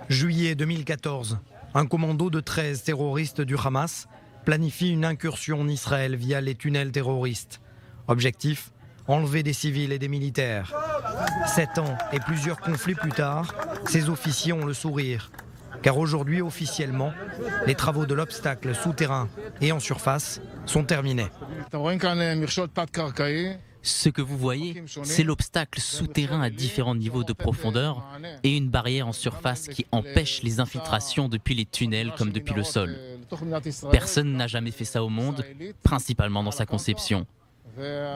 Juillet 2014, un commando de 13 terroristes du Hamas planifie une incursion en Israël via les tunnels terroristes. Objectif, enlever des civils et des militaires. 7 ans et plusieurs conflits plus tard, ces officiers ont le sourire. Car aujourd'hui, officiellement, les travaux de l'obstacle souterrain et en surface sont terminés. Ce que vous voyez, c'est l'obstacle souterrain à différents niveaux de profondeur et une barrière en surface qui empêche les infiltrations depuis les tunnels comme depuis le sol. Personne n'a jamais fait ça au monde, principalement dans sa conception.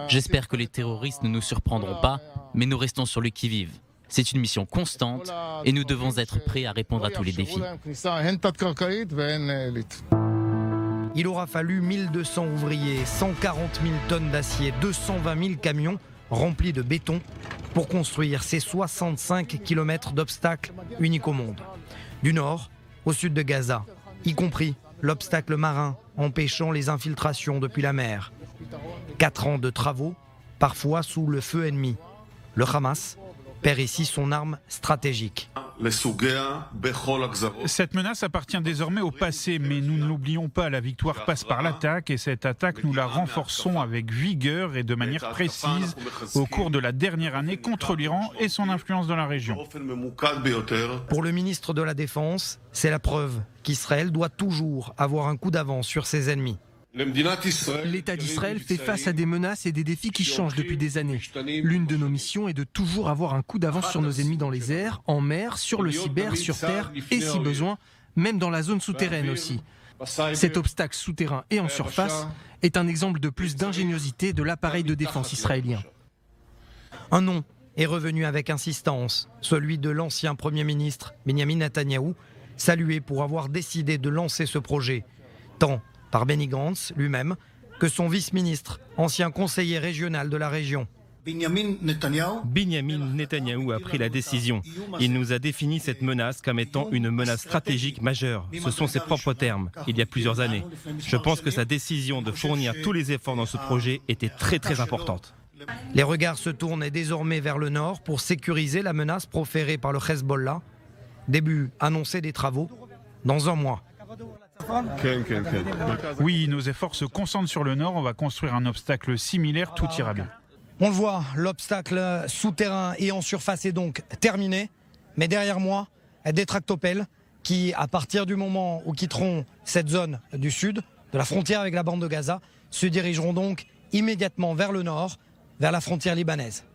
J'espère que les terroristes ne nous surprendront pas, mais nous restons sur le qui-vive. C'est une mission constante et nous devons être prêts à répondre à tous les défis. Il aura fallu 1200 ouvriers, 140 000 tonnes d'acier, 220 000 camions remplis de béton pour construire ces 65 km d'obstacles uniques au monde. Du nord au sud de Gaza, y compris l'obstacle marin empêchant les infiltrations depuis la mer. 4 ans de travaux, parfois sous le feu ennemi. Le Hamas perd ici son arme stratégique. Cette menace appartient désormais au passé, mais nous ne l'oublions pas, la victoire passe par l'attaque et cette attaque nous la renforçons avec vigueur et de manière précise au cours de la dernière année contre l'Iran et son influence dans la région. Pour le ministre de la Défense, c'est la preuve qu'Israël doit toujours avoir un coup d'avance sur ses ennemis. L'État d'Israël fait face à des menaces et des défis qui changent depuis des années. L'une de nos missions est de toujours avoir un coup d'avance sur nos ennemis dans les airs, en mer, sur le cyber, sur terre et si besoin, même dans la zone souterraine aussi. Cet obstacle souterrain et en surface est un exemple de plus d'ingéniosité de l'appareil de défense israélien. Un nom est revenu avec insistance, celui de l'ancien Premier ministre Benjamin Netanyahou, salué pour avoir décidé de lancer ce projet, tant par Benny Gantz lui-même que son vice-ministre, ancien conseiller régional de la région. Benjamin Netanyahou a pris la décision. Il nous a défini cette menace comme étant une menace stratégique majeure. Ce sont ses propres termes, il y a plusieurs années. Je pense que sa décision de fournir tous les efforts dans ce projet était très importante. Les regards se tournent désormais vers le nord pour sécuriser la menace proférée par le Hezbollah. Début annoncé des travaux dans un mois. Oui, nos efforts se concentrent sur le nord, on va construire un obstacle similaire, tout ira bien. On le voit, l'obstacle souterrain et en surface est donc terminé. Mais derrière moi, des tractopelles qui, à partir du moment où quitteront cette zone du sud, de la frontière avec la bande de Gaza, se dirigeront donc immédiatement vers le nord, vers la frontière libanaise.